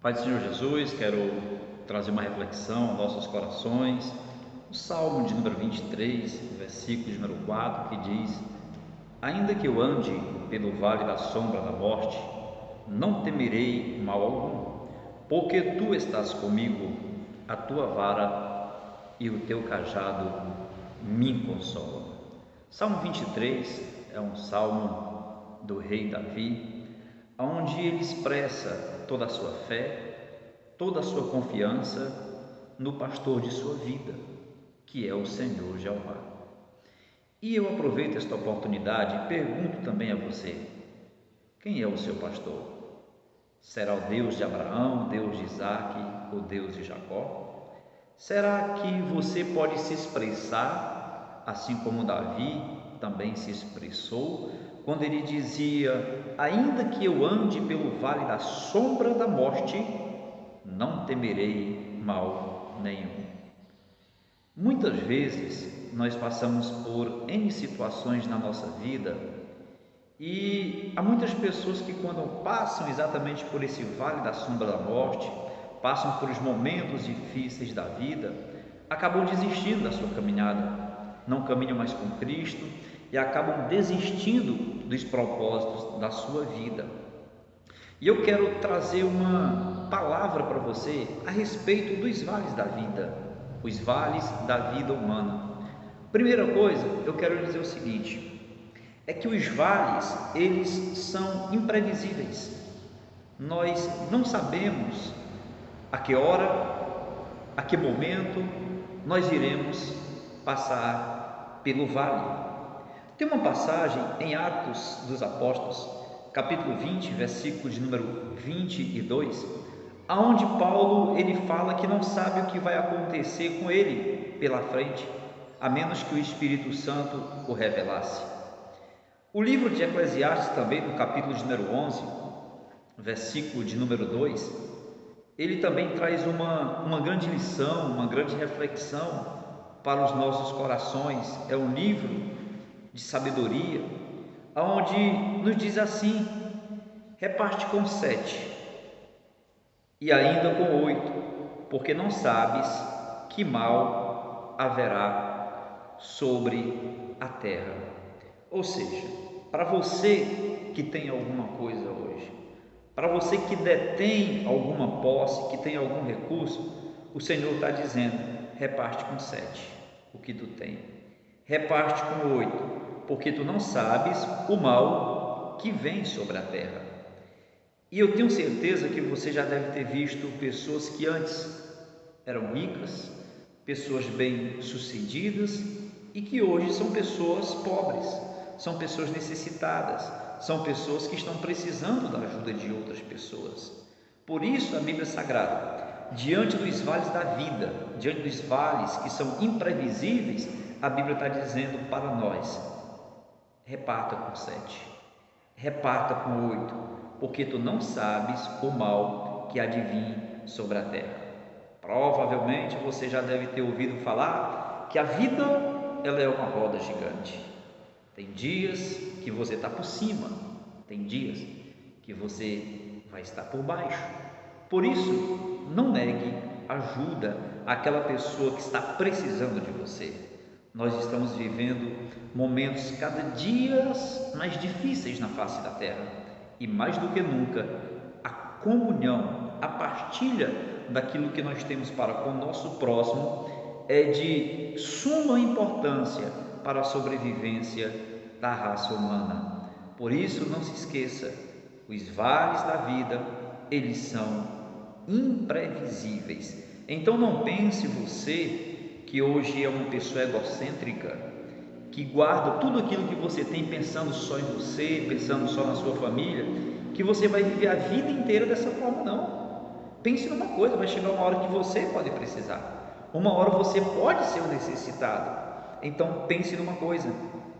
Pai do Senhor Jesus, quero trazer uma reflexão aos nossos corações. O Salmo de número 23, versículo de número 4, que diz: Ainda que eu ande pelo vale da sombra da morte, não temerei mal algum, porque tu estás comigo, a tua vara e o teu cajado me consolam. Salmo 23 é um salmo do rei Davi, onde ele expressa toda a sua fé, toda a sua confiança no pastor de sua vida, que é o Senhor Jeová. E eu aproveito esta oportunidade e pergunto também a você: quem é o seu pastor? Será o Deus de Abraão, o Deus de Isaque, o Deus de Jacó? Será que você pode se expressar assim como Davi também se expressou, quando ele dizia: ainda que eu ande pelo vale da sombra da morte, não temerei mal nenhum. Muitas vezes nós passamos por N situações na nossa vida e há muitas pessoas que, quando passam exatamente por esse vale da sombra da morte, passam por os momentos difíceis da vida, acabam desistindo da sua caminhada, não caminham mais com Cristo e acabam desistindo dos propósitos da sua vida. E eu quero trazer uma palavra para você a respeito dos vales da vida, os vales da vida humana. Primeira coisa, eu quero dizer o seguinte: é que os vales, eles são imprevisíveis. Nós não sabemos a que hora, a que momento nós iremos passar pelo vale. Tem uma passagem em Atos dos Apóstolos, capítulo 20, versículo de número 22, aonde Paulo ele fala que não sabe o que vai acontecer com ele pela frente, a menos que o Espírito Santo o revelasse. O livro de Eclesiastes também, no capítulo de número 11, versículo de número 2, ele também traz uma grande lição, uma grande reflexão para os nossos corações. É um livro de sabedoria, onde nos diz assim: reparte com 7 e ainda com 8, porque não sabes que mal haverá sobre a terra. Ou seja, para você que tem alguma coisa hoje, para você que detém alguma posse, que tem algum recurso, o Senhor está dizendo: reparte com 7 o que tu tem, reparte com 8, porque tu não sabes o mal que vem sobre a terra. E eu tenho certeza que você já deve ter visto pessoas que antes eram ricas, pessoas bem-sucedidas e que hoje são pessoas pobres, são pessoas necessitadas, são pessoas que estão precisando da ajuda de outras pessoas. Por isso a Bíblia Sagrada, diante dos vales da vida, diante dos vales que são imprevisíveis, a Bíblia está dizendo para nós: reparta com 7, reparta com 8, porque tu não sabes o mal que há de vir sobre a terra. Provavelmente você já deve ter ouvido falar que a vida ela é uma roda gigante. Tem dias que você está por cima, tem dias que você vai estar por baixo. Por isso, não negue ajuda àquela pessoa que está precisando de você. Nós estamos vivendo momentos cada dia mais difíceis na face da terra, e mais do que nunca, a comunhão, a partilha daquilo que nós temos para com o nosso próximo é de suma importância para a sobrevivência da raça humana. Por isso, não se esqueça, os vales da vida, eles são imprevisíveis. Então não pense você que hoje é uma pessoa egocêntrica, que guarda tudo aquilo que você tem pensando só em você, pensando só na sua família, que você vai viver a vida inteira dessa forma. Não. Pense numa coisa: vai chegar uma hora que você pode precisar, uma hora você pode ser um necessitado. Então pense numa coisa: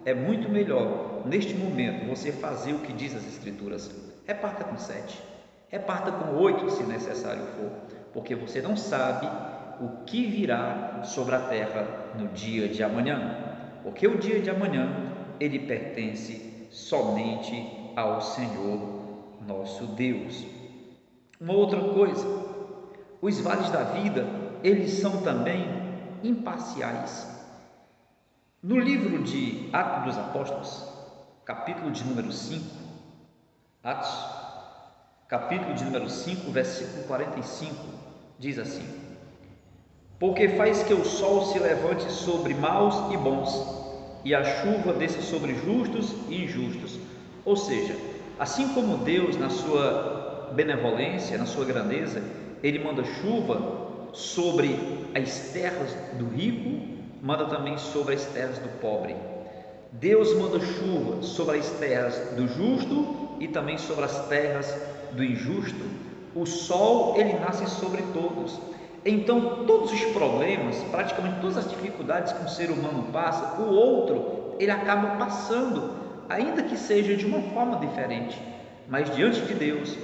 é muito melhor neste momento você fazer o que diz as Escrituras: reparta com 7, reparta com 8 se necessário for, porque você não sabe o que virá sobre a terra no dia de amanhã, porque o dia de amanhã ele pertence somente ao Senhor nosso Deus. Uma outra coisa, os vales da vida, eles são também imparciais. No livro de Atos dos Apóstolos, capítulo de número 5, Atos, capítulo de número 5, versículo 45, diz assim: porque faz que o sol se levante sobre maus e bons, e a chuva desça sobre justos e injustos. Ou seja, assim como Deus, na sua benevolência, na sua grandeza, Ele manda chuva sobre as terras do rico, manda também sobre as terras do pobre. Deus manda chuva sobre as terras do justo e também sobre as terras do injusto. O sol, ele nasce sobre todos. Então, todos os problemas, praticamente todas as dificuldades que um ser humano passa, o outro, ele acaba passando, ainda que seja de uma forma diferente. Mas diante de Deus,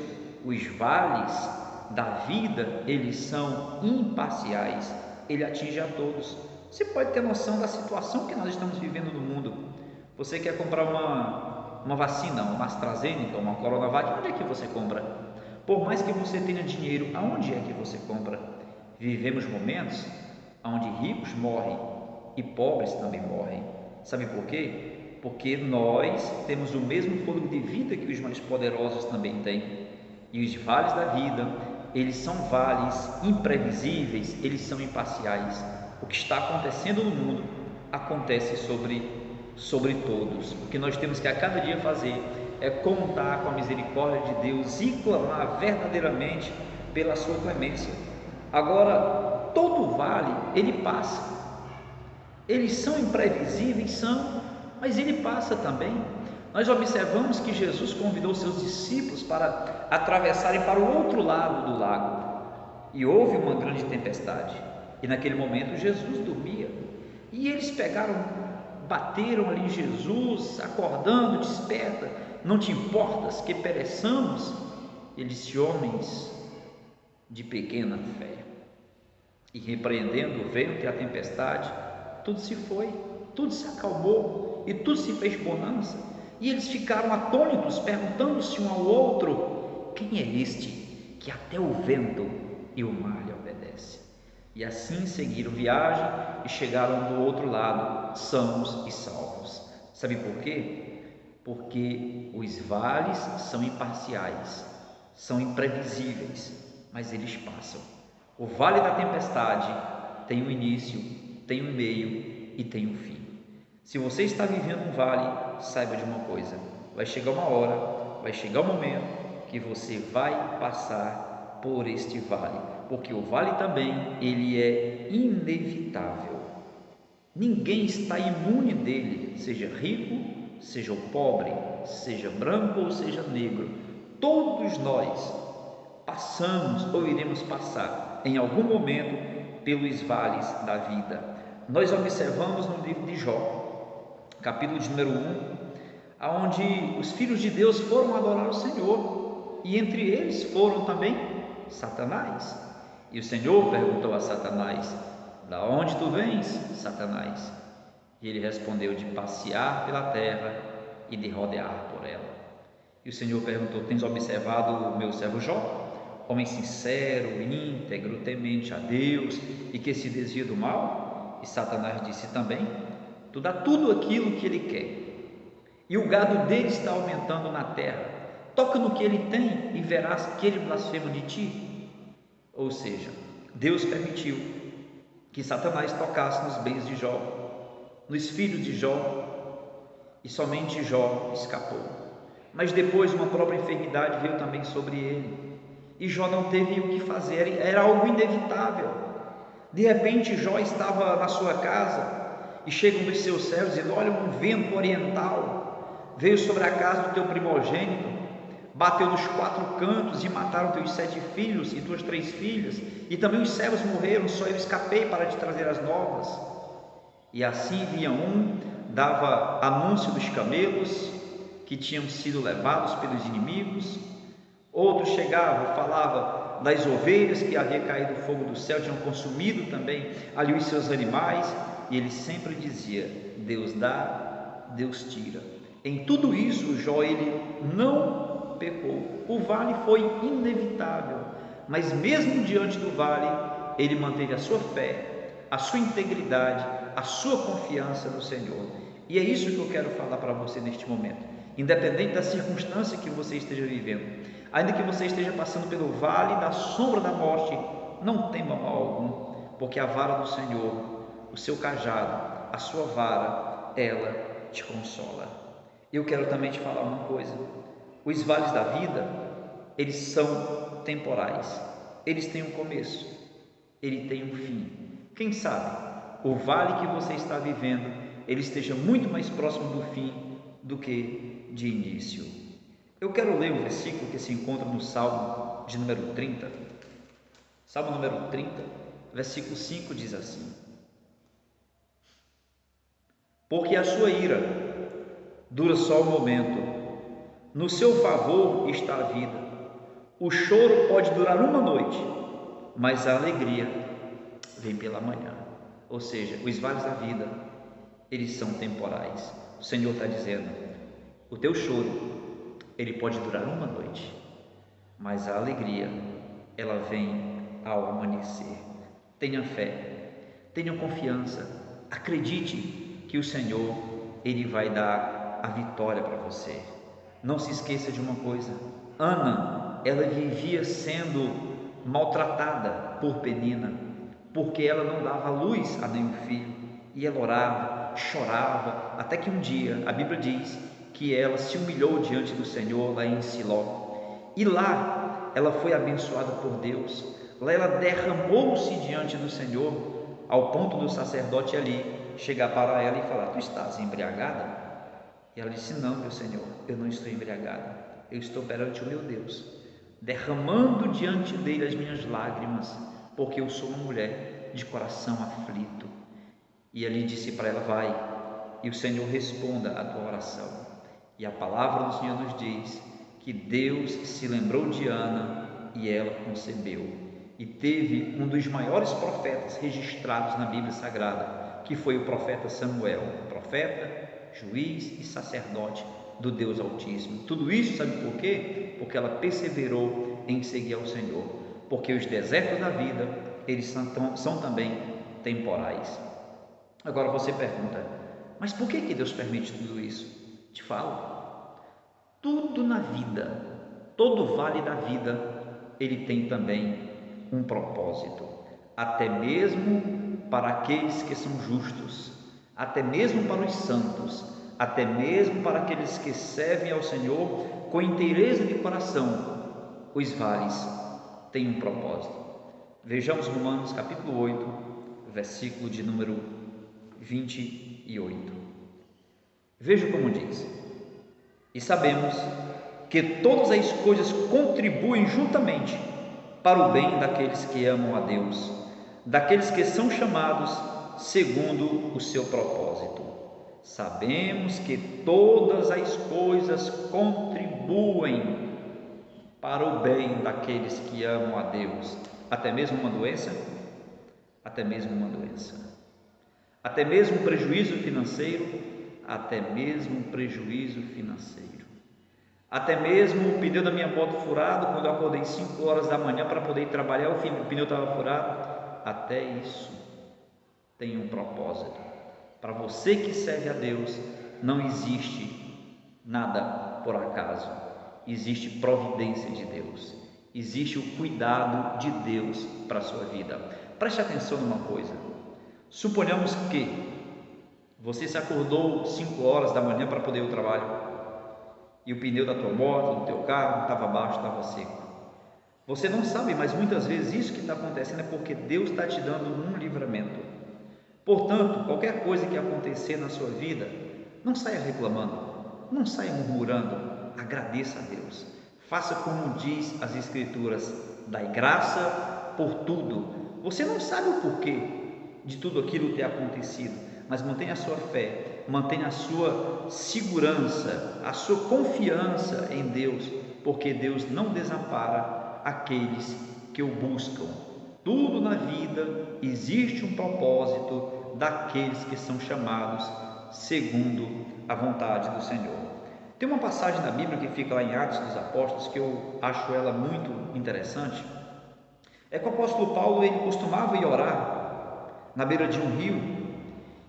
os vales da vida, eles são imparciais, ele atinge a todos. Você pode ter noção da situação que nós estamos vivendo no mundo. Você quer comprar uma vacina, uma AstraZeneca, uma Coronavac, onde é que você compra? Por mais que você tenha dinheiro, aonde é que você compra? Vivemos momentos onde ricos morrem e pobres também morrem. Sabe por quê? Porque nós temos o mesmo fôlego de vida que os mais poderosos também têm. E os vales da vida, eles são vales imprevisíveis, eles são imparciais. O que está acontecendo no mundo acontece sobre todos. O que nós temos que a cada dia fazer é contar com a misericórdia de Deus e clamar verdadeiramente pela sua clemência. Agora, todo vale, ele passa. Eles são imprevisíveis, são, mas ele passa também. Nós observamos que Jesus convidou seus discípulos para atravessarem para o outro lado do lago, e houve uma grande tempestade, e naquele momento Jesus dormia, e eles bateram ali em Jesus, acordando: desperta, não te importas que pereçamos? Ele disse: homens de pequena fé. E repreendendo o vento e a tempestade, tudo se foi, tudo se acalmou e tudo se fez bonança. E eles ficaram atônitos, perguntando-se um ao outro: quem é este que até o vento e o mar lhe obedece? E assim seguiram viagem e chegaram do outro lado, sãos e salvos. Sabe por quê? Porque os vales são imparciais, são imprevisíveis, mas eles passam. O vale da tempestade tem um início, tem um meio e tem um fim. Se você está vivendo um vale, saiba de uma coisa: vai chegar uma hora, vai chegar um momento que você vai passar por este vale, porque o vale também, ele é inevitável. Ninguém está imune dele, seja rico, seja o pobre, seja branco ou seja negro. Todos nós passamos ou iremos passar em algum momento pelos vales da vida. Nós observamos no livro de Jó, capítulo de número 1, onde os filhos de Deus foram adorar o Senhor, e entre eles foram também Satanás. E o Senhor perguntou a Satanás: da onde tu vens, Satanás? E ele respondeu: de passear pela terra e de rodear por ela. E o Senhor perguntou: tens observado o meu servo Jó, homem sincero, íntegro, temente a Deus e que se desvia do mal? E Satanás disse também: tu dá tudo aquilo que ele quer, e o gado dele está aumentando na terra. Toca no que ele tem e verás que ele blasfema de ti. Ou seja, Deus permitiu que Satanás tocasse nos bens de Jó, nos filhos de Jó, e somente Jó escapou. Mas depois uma própria enfermidade veio também sobre ele, e Jó não teve o que fazer, era algo inevitável. De repente Jó estava na sua casa, e chegam dos seus servos dizendo: olha, um vento oriental veio sobre a casa do teu primogênito, bateu nos 4 cantos e mataram teus 7 filhos e tuas 3 filhas, e também os servos morreram, só eu escapei para te trazer as novas. E assim vinha um, dava anúncio dos camelos que tinham sido levados pelos inimigos, outro chegava, falava das ovelhas que havia caído fogo do céu, tinham consumido também ali os seus animais, e ele sempre dizia: Deus dá, Deus tira. Em tudo isso, Jó, ele não pecou. O vale foi inevitável, mas mesmo diante do vale, ele manteve a sua fé, a sua integridade, a sua confiança no Senhor. E é isso que eu quero falar para você neste momento. Independente da circunstância que você esteja vivendo, ainda que você esteja passando pelo vale da sombra da morte, não tema mal algum, porque a vara do Senhor, o seu cajado, a sua vara, ela te consola. Eu quero também te falar uma coisa: os vales da vida, eles são temporais, eles têm um começo, ele tem um fim. Quem sabe o vale que você está vivendo, ele esteja muito mais próximo do fim do que de início. Eu quero ler um versículo que se encontra no Salmo de número 30. Salmo número 30, versículo 5 diz assim: porque a sua ira dura só um momento, no seu favor está a vida. O choro pode durar uma noite, mas a alegria vem pela manhã. Ou seja, os vales da vida, eles são temporais. O Senhor está dizendo: o teu choro, ele pode durar uma noite, mas a alegria, ela vem ao amanhecer. Tenha fé, tenha confiança, acredite que o Senhor, ele vai dar a vitória para você. Não se esqueça de uma coisa: Ana, ela vivia sendo maltratada por Penina, porque ela não dava luz a nenhum filho, e ela orava, chorava, até que um dia, a Bíblia diz que ela se humilhou diante do Senhor lá em Siló, e lá ela foi abençoada por Deus. Lá ela derramou-se diante do Senhor, ao ponto do sacerdote ali chegar para ela e falar: tu estás embriagada? E ela disse: não, meu Senhor, eu não estou embriagada, eu estou perante o meu Deus, derramando diante dele as minhas lágrimas, porque eu sou uma mulher de coração aflito. E ele disse para ela: vai, e o Senhor responda a tua oração. E a palavra do Senhor nos diz que Deus se lembrou de Ana e ela concebeu, e teve um dos maiores profetas registrados na Bíblia Sagrada, que foi o profeta Samuel, profeta, juiz e sacerdote do Deus Altíssimo. Tudo isso, sabe por quê? Porque ela perseverou em seguir ao Senhor, porque os desertos da vida, eles são também temporais. Agora você pergunta: mas por que Deus permite tudo isso? Te falo. Tudo na vida, todo vale da vida, ele tem também um propósito, até mesmo para aqueles que são justos, até mesmo para os santos, até mesmo para aqueles que servem ao Senhor com inteireza de coração. Os vales têm um propósito. Vejamos Romanos capítulo 8, versículo de número 28. Veja como diz: e sabemos que todas as coisas contribuem juntamente para o bem daqueles que amam a Deus, daqueles que são chamados segundo o seu propósito. Sabemos que todas as coisas contribuem para o bem daqueles que amam a Deus, até mesmo uma doença, até mesmo uma doença, até mesmo um prejuízo financeiro, até mesmo um prejuízo financeiro, até mesmo o pneu da minha moto furado, quando eu acordei 5 horas da manhã para poder ir trabalhar, o pneu estava furado. Até isso tem um propósito. Para você que serve a Deus, não existe nada por acaso, existe providência de Deus, existe o cuidado de Deus para a sua vida. Preste atenção numa coisa: suponhamos que você se acordou 5 horas da manhã para poder ir ao trabalho e o pneu da tua moto, do teu carro, estava baixo, estava seco. Você não sabe, mas muitas vezes isso que está acontecendo é porque Deus está te dando um livramento. Portanto, qualquer coisa que acontecer na sua vida, não saia reclamando, não saia murmurando, agradeça a Deus. Faça como diz as Escrituras: dai graça por tudo. Você não sabe o porquê de tudo aquilo ter acontecido, mas mantenha a sua fé, mantenha a sua segurança, a sua confiança em Deus, porque Deus não desampara aqueles que o buscam. Tudo na vida existe um propósito daqueles que são chamados segundo a vontade do Senhor. Tem uma passagem na Bíblia que fica lá em Atos dos Apóstolos que eu acho ela muito interessante. É que o apóstolo Paulo, ele costumava ir orar na beira de um rio,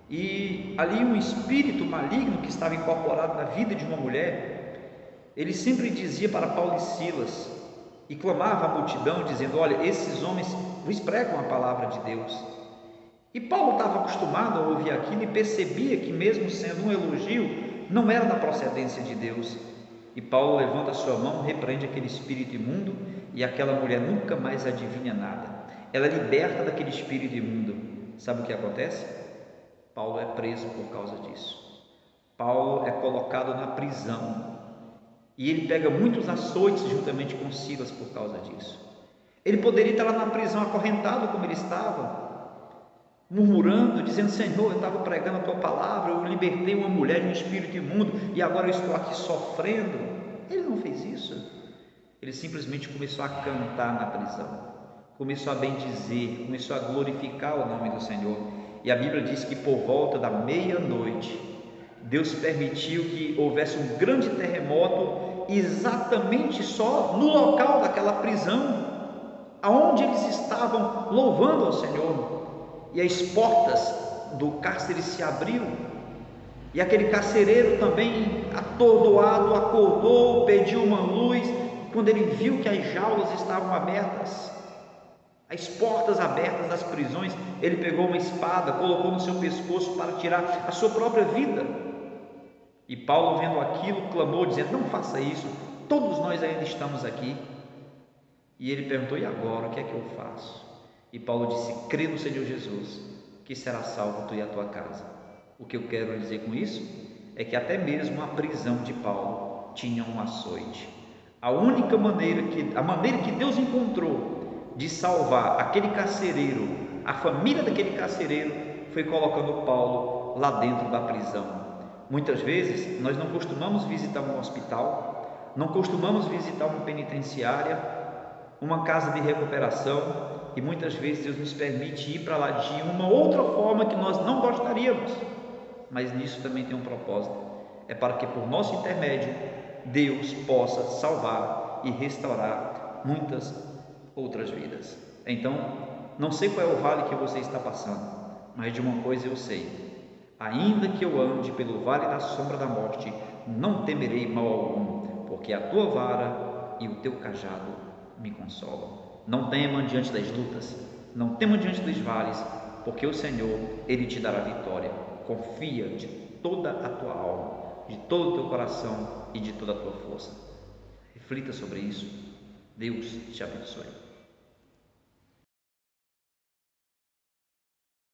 e ali um espírito maligno que estava incorporado na vida de uma mulher, ele sempre dizia para Paulo e Silas, e clamava à multidão dizendo: olha, esses homens vos pregam a palavra de Deus. E Paulo estava acostumado a ouvir aquilo e percebia que, mesmo sendo um elogio, não era da procedência de Deus. E Paulo levanta a sua mão, repreende aquele espírito imundo, e aquela mulher nunca mais adivinha nada. Ela é liberta daquele espírito imundo. Sabe o que acontece? Paulo é preso por causa disso. Paulo é colocado na prisão, e ele pega muitos açoites juntamente com Silas por causa disso. Ele poderia estar lá na prisão acorrentado como ele estava, murmurando, dizendo: Senhor, eu estava pregando a tua palavra, eu libertei uma mulher de um espírito imundo e agora eu estou aqui sofrendo. Ele não fez isso. Ele simplesmente começou a cantar na prisão, começou a bendizer, começou a glorificar o nome do Senhor. E a Bíblia diz que por volta da meia-noite, Deus permitiu que houvesse um grande terremoto exatamente só no local daquela prisão, aonde eles estavam louvando ao Senhor. E as portas do cárcere se abriram, e aquele carcereiro também, atordoado, acordou, pediu uma luz. Quando ele viu que as jaulas estavam abertas, as portas abertas das prisões, ele pegou uma espada, colocou no seu pescoço para tirar a sua própria vida. E Paulo, vendo aquilo, clamou, dizendo: não faça isso, todos nós ainda estamos aqui. E ele perguntou: e agora, o que é que eu faço? E Paulo disse: crê no Senhor Jesus, que será salvo tu e a tua casa. O que eu quero dizer com isso é que até mesmo a prisão de Paulo tinha um açoite. A maneira que Deus encontrou de salvar aquele carcereiro, a família daquele carcereiro, foi colocando Paulo lá dentro da prisão. Muitas vezes nós não costumamos visitar um hospital, não costumamos visitar uma penitenciária, uma casa de recuperação, e muitas vezes Deus nos permite ir para lá de uma outra forma que nós não gostaríamos, mas nisso também tem um propósito. É para que por nosso intermédio Deus possa salvar e restaurar muitas outras vidas. Então, não sei qual é o vale que você está passando, mas de uma coisa eu sei: ainda que eu ande pelo vale da sombra da morte, não temerei mal algum, porque a tua vara e o teu cajado me consolam. Não tema diante das lutas, não tema diante dos vales, porque o Senhor, Ele te dará vitória. Confia de toda a tua alma, de todo o teu coração e de toda a tua força. Reflita sobre isso. Deus te abençoe.